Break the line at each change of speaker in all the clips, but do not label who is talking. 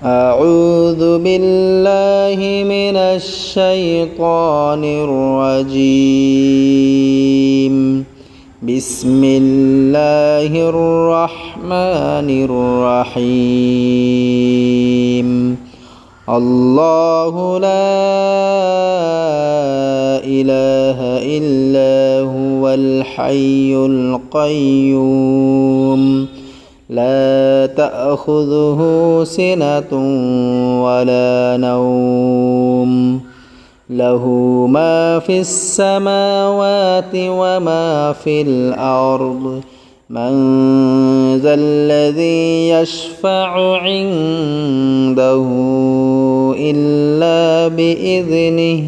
أعوذ بالله من الشيطان الرجيم. بسم الله الرحمن الرحيم. الله لا إله إلا هو الحي القيوم لا تأخذه سنة ولا نوم له ما في السماوات وما في الأرض من ذا الذي يشفع عنده إلا بإذنه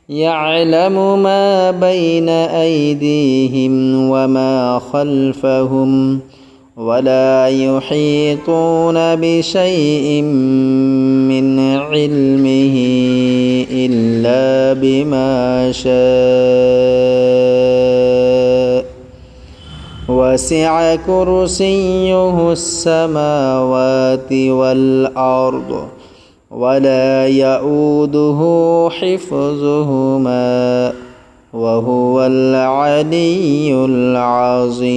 يعلم ما بين أيديهم وما خلفهم ولا يحيطون بشيء من علمه إلا بما شاء وسع كرسيه السماوات والأرض ولا يؤوده حفظهما وهو العلي العظيم.